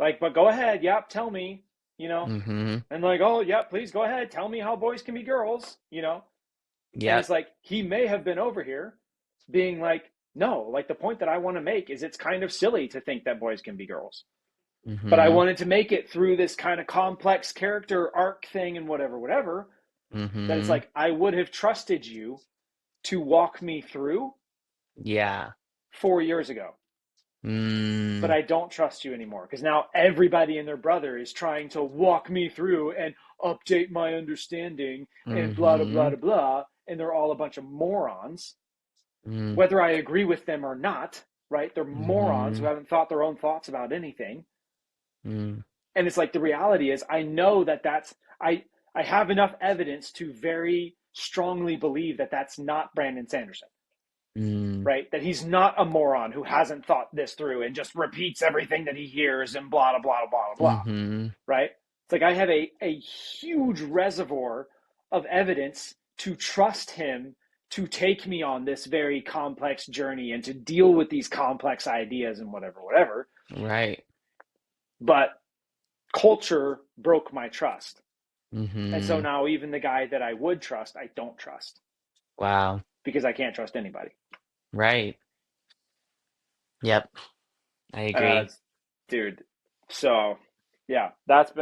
Like, but go ahead, yep, tell me, you know, Mm-hmm. and like, oh, yep, please go ahead, tell me how boys can be girls, and it's Yep. like he may have been over here being like, no, like the point that I want to make is it's kind of silly to think that boys can be girls. But I Mm-hmm. wanted to make it through this kind of complex character arc thing and whatever, whatever, that it's Mm-hmm. like I would have trusted you to walk me through Yeah. 4 years ago. But Mm. I don't trust you anymore because now everybody and their brother is trying to walk me through and update my understanding and blah, blah, blah, Mm-hmm. blah, blah. And they're all a bunch of morons, Mm. whether I agree with them or not, right? They're morons who Mm-hmm. haven't thought their own thoughts about anything. Mm. And it's like the reality is I know that I have enough evidence to very strongly believe that that's not Brandon Sanderson, Mm. right? That he's not a moron who hasn't thought this through and just repeats everything that he hears and blah blah blah blah blah, Mm-hmm. right? It's like I have a huge reservoir of evidence to trust him to take me on this very complex journey and to deal with these complex ideas and whatever whatever. Right. But culture broke my trust. And so Mm-hmm. now even the guy that I would trust, I don't trust Wow. because I can't trust anybody. Right. Yep. I Uh, agree. dude. So yeah, that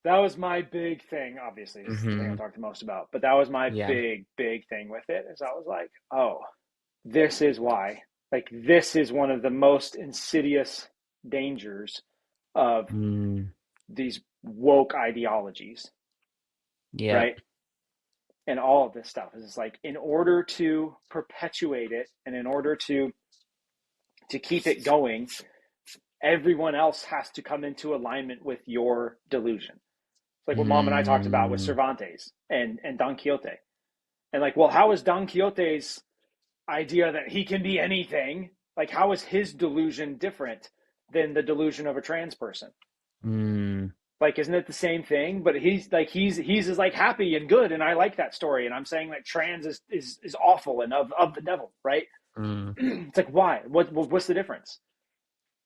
was my big thing. Obviously, it's the thing I Mm-hmm. talked the most about, but that was my Yeah. big thing with it. Is I was like, oh, this is why. Like this is one of the most insidious dangers of Mm. these woke ideologies, Yep. right? And all of this stuff is like in order to perpetuate it and in order to keep it going, everyone else has to come into alignment with your delusion. It's like what Mom and I talked about with Mm. Cervantes and Don Quixote. And like, well, how is Don Quixote's idea that he can be anything, like how is his delusion different than the delusion of a trans person? Mm. Like, isn't it the same thing? But he's as like happy and good, and I like that story. And I'm saying that trans is awful and of the devil, right? Mm. It's like, why? What's the difference?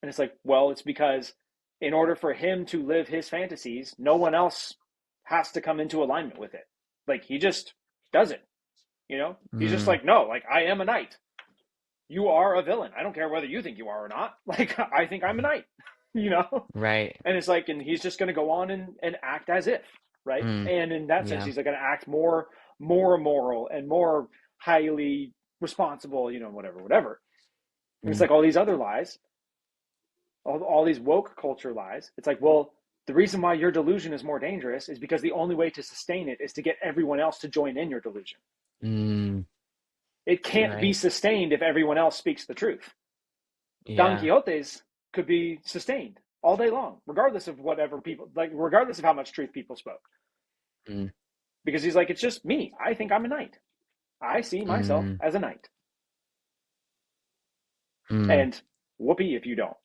And it's like, well, it's because in order for him to live his fantasies, no one else has to come into alignment with it. Like he just does it. He's just Mm. like, no, like I am a knight. You are a villain. I don't care whether you think you are or not. Like I think I'm a knight. you know? Right. And it's like, and he's just gonna go on and act as if, right? Mm. And in that sense, Yeah. he's like gonna act more moral and more highly responsible, whatever, whatever. And it's Mm. like all these other lies, all these woke culture lies. It's like, well, the reason why your delusion is more dangerous is because the only way to sustain it is to get everyone else to join in your delusion. Mm. It can't be Right. sustained if everyone else speaks the truth. Don Yeah. Quixote's could be sustained all day long, regardless of whatever people like, regardless of how much truth people spoke. Mm. Because he's like, it's just me. I think I'm a knight. I see myself Mm. as a knight. Mm. And whoopee if you don't.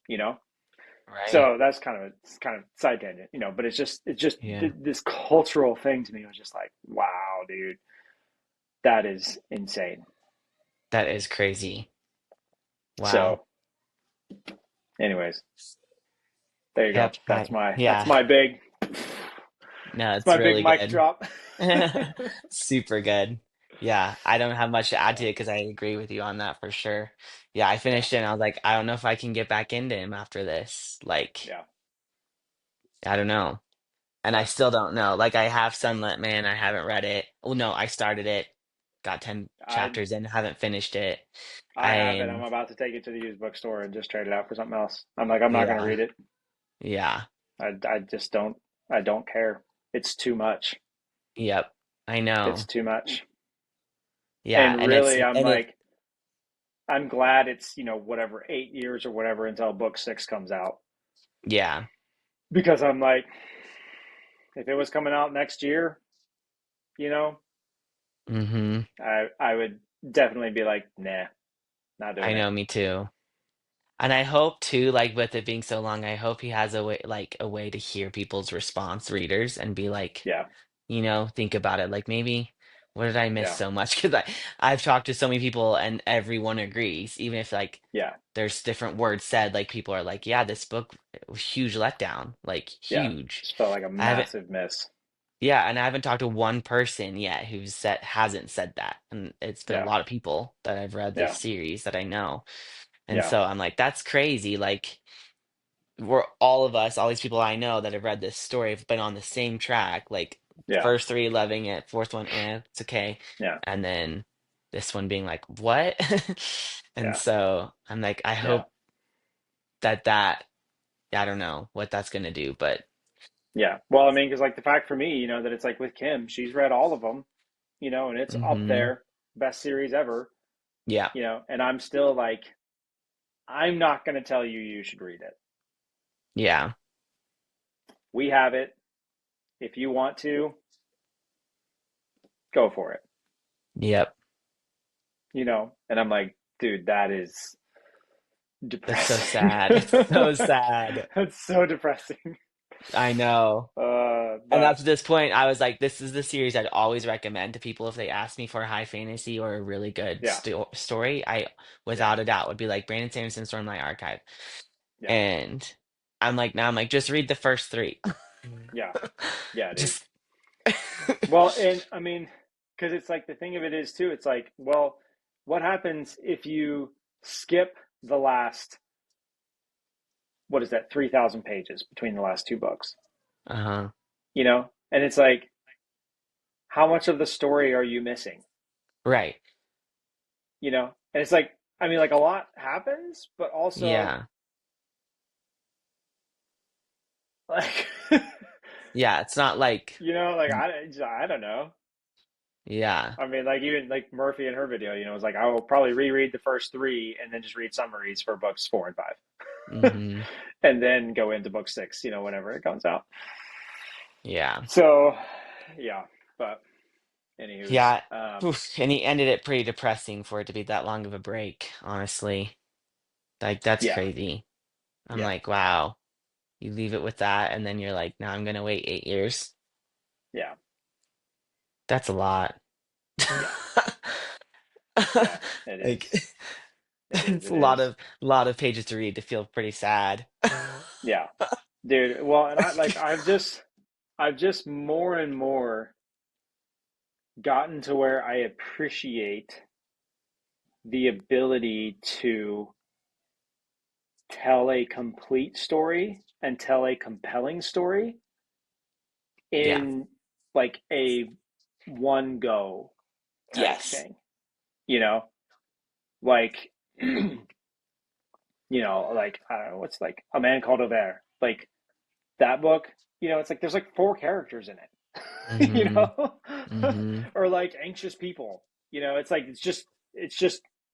Right. So that's kind of side tangent, but it's just Yeah. this cultural thing to me was just like, wow, dude, that is insane. That is crazy. Wow. So, anyways, there you go. Yep. That's my that's Yeah. my big No, that's it's my big really mic good. drop. Super good. Yeah, I don't have much to add to So it because I agree with you on that for sure. Yeah, I yeah, finished it and I was like, I don't know if I can get back into him after this. Like, yeah. I don't know. And I Yeah. still don't know. Like I have Sunlit Man, I haven't read it. Oh no, I started it, got 10 I chapters in, haven't finished it. I haven't. I'm I'm about to take it to the used bookstore and just trade it out for something else. I'm like, I'm not going to yeah, read it. yeah, I just don't. I don't care. It's too much. yep. I It's know. too much. Yeah, And and it's really, I'm and it like, I'm glad it's, whatever, 8 years or whatever until book six comes out. yeah. Because I'm like, if it was coming out next year, you know, Mm-hmm. I would definitely be like, nah, not I doing it. know, me too. And I hope too, like with it being so long, I hope he has a way to hear people's response, readers, and be like, Yeah, think about it. Like maybe, what did I miss yeah, so much? Because I've talked to so many people and everyone agrees, even if like yeah, there's different words said, like people are like, yeah, this book was huge letdown, like yeah. huge. Just felt like a I haven't, massive miss. yeah, and I haven't talked to one person yet who's hasn't said that. And it's been a Yeah, lot of people that I've read this yeah, series that I know. And yeah, so I'm like, that's crazy. Like we're all of us, all these people I know that have read this story have been on the same track. Like yeah, first three loving it, fourth one, it's okay. yeah, And then this one being like, what? And yeah, so I'm like, I yeah, hope I don't know what that's gonna do, but yeah. Well, I mean, because like the fact for me, that it's like with Kim, she's read all of them, and it's up hmm there, best series ever, yeah, and I'm still like, I'm not going to tell you you should read it. yeah, We have it. If you want to, go for it, yep. and I'm like, dude, that is That's so depressing. sad. It's so sad. That's so depressing. I know. And But up to this point, I was like, this is the series I'd always recommend to people if they ask me for a high fantasy or a really good yeah, story. I, yeah, without a doubt, would be like Brandon Sanderson, Stormlight Archive. yeah, And I'm like, just read the first three. yeah, yeah, dude. Just, Well, and I mean, because it's like the thing of it is too, it's like, well, what happens if you skip the last, what is that, 3,000 pages between the last two books, uh-huh. And it's like, how much of the story are you missing? Right. And it's like, I mean, like a lot happens, but also Yeah. like, Yeah. It's not like, like I don't know. yeah. I mean, like even like Murphy in her video, was like, I will probably reread the first three and then just read summaries for books four and five, hmm and then go into book six, whenever it comes out. Yeah. So, yeah, but anywho's, Yeah. Oof. And he ended it pretty depressing for it to be that long of a break, honestly. Like, that's yeah, crazy. I'm yeah, like, wow. You leave it with that, and then you're like, now I'm gonna wait 8 years. yeah, That's a lot. yeah, yeah. It Like, is. It is. it's It is. a lot of pages to read to feel pretty sad. Yeah, dude. Well, and I've just more and more gotten to where I appreciate the ability to tell a complete story and tell a compelling story Yeah. in like a one go type Yes. thing, you know, like, like, I don't know, what's like A Man Called Over, like that book, it's like there's like four characters in it, hmm hmm or like Anxious People, it's like, it's just,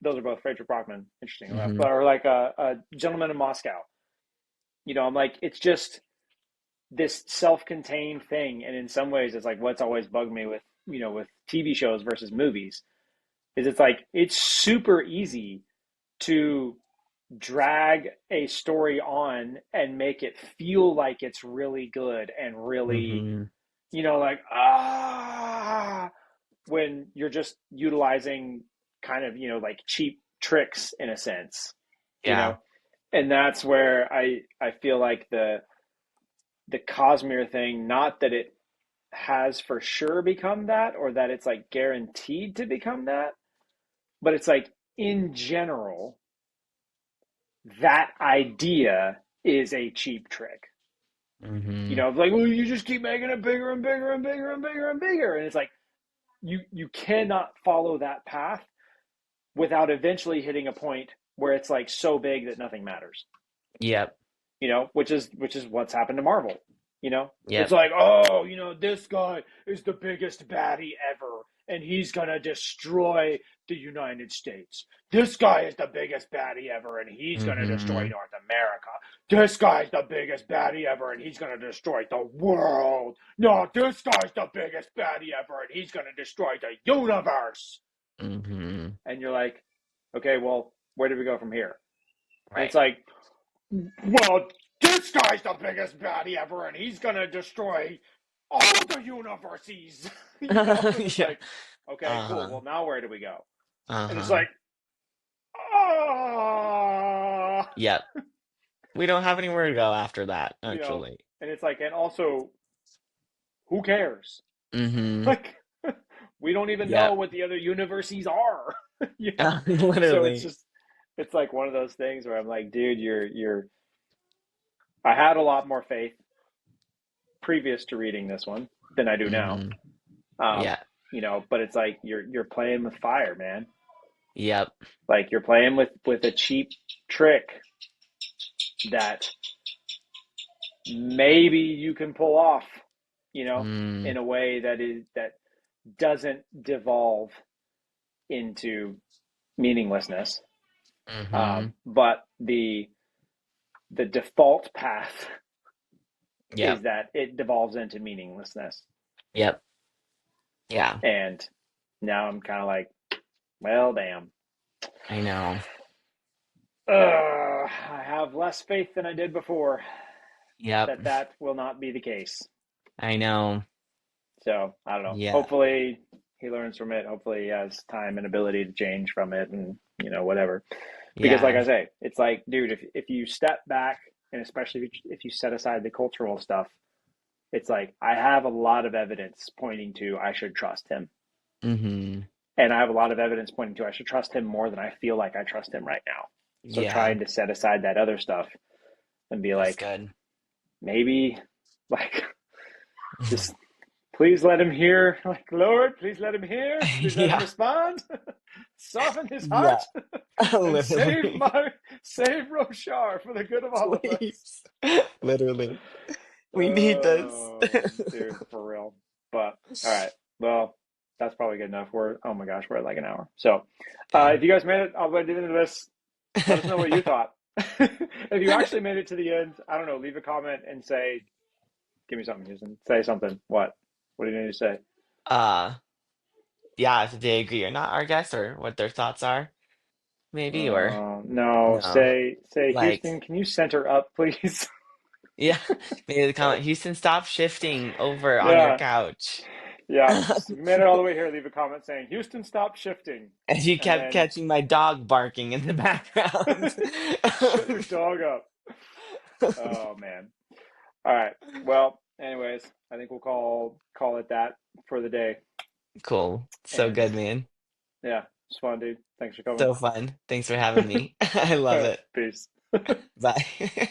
those are both Frederick Brockman, interesting enough, hmm but or like a Gentleman in Moscow, I'm like, it's just this self-contained thing, and in some ways it's like what's always bugged me with with TV shows versus movies is it's like it's super easy to drag a story on and make it feel like it's really good and really, hmm like, when you're just utilizing kind of, like cheap tricks in a sense, you Yeah. know, and that's where I feel like the Cosmere thing, not that it has for sure become that or that it's like guaranteed to become that, but it's like in general, that idea is a cheap trick, Mm-hmm. Like, well, you just keep making it bigger and bigger and bigger and bigger and bigger, and it's like you cannot follow that path without eventually hitting a point where it's like so big that nothing matters. Yep. Which is what's happened to Marvel. It's Yep. like, oh, this guy is the biggest baddie ever, and he's gonna destroy the United States. This guy is the biggest baddie ever, and he's gonna destroy Mm-hmm. North America. This guy's the biggest baddie ever, and he's gonna destroy the world. No, this guy's the biggest baddie ever, and he's gonna destroy the universe. Mm-hmm. And you're like, okay, well, where do we go from here? And Right. it's like, well, this guy's the biggest baddie ever, and he's gonna destroy all the universes. And it's Yeah. like, okay, cool. Uh-huh. Well, now where do we go? And it's Uh-huh. like, ah, Yep. We don't have anywhere to go after that, you know. actually. And it's like, and also, who cares? Mm-hmm. Like, we don't even know Yep. what the other universes are. So it's Literally. just, it's like one of those things where I'm like, dude, you're. I had a lot more faith previous to reading this one than I do now. Mm-hmm. Um, Yeah. but it's like you're playing with fire, man. Yep. Like you're playing with a cheap trick that maybe you can pull off, Mm. in a way that doesn't devolve into meaninglessness. Mm-hmm. But the default path is Yep. that it devolves into meaninglessness. Yep. Yeah. And now I'm kind of like, well, damn. I know. I have less faith than I did before Yep. that will not be the case. I know. So I don't know. Yeah. Hopefully he learns from it. Hopefully he has time and ability to change from it, and whatever. Because like Yeah. I say, it's like, dude, if you step back, and especially if you set aside the cultural stuff, it's like I have a lot of evidence pointing to I should trust him, Mm-hmm. and I have a lot of evidence pointing to I should trust him more than I feel like I trust him right now. So Yeah. trying to set aside that other stuff and be That's like, good. maybe, like, just please let him hear. Like, Lord, please let him hear. Please let him Yeah. respond. Soften his Yeah. heart and Literally. save Roshar for the good of all of us. Please. Literally. We need this. Oh, dude, for real. But all right, well, that's probably good enough. Oh my gosh, we're at like an hour. So, if Dang. you guys made it all the way to the end of this, let us know what you thought. If you actually made it to the end, I don't know, leave a comment and say, give me something, Houston. Say something. What? What do you need to say? Uh, yeah, if they agree or not, I guess, or what their thoughts are, maybe, or No, no. say, Like, Houston, can you center up, please? yeah, maybe the comment, Houston, stop shifting over on your Yeah, couch. yeah. Just made it all the way here. Leave a comment saying, Houston, stop shifting. And you And kept then catching my dog barking in the background. shut your dog up. Oh man. All right. Well, anyways, I think we'll call it that for the day. Cool. So And good, man. yeah, it's fun, dude. Thanks for coming. So fun. Thanks for having me. I love it. Peace. Bye.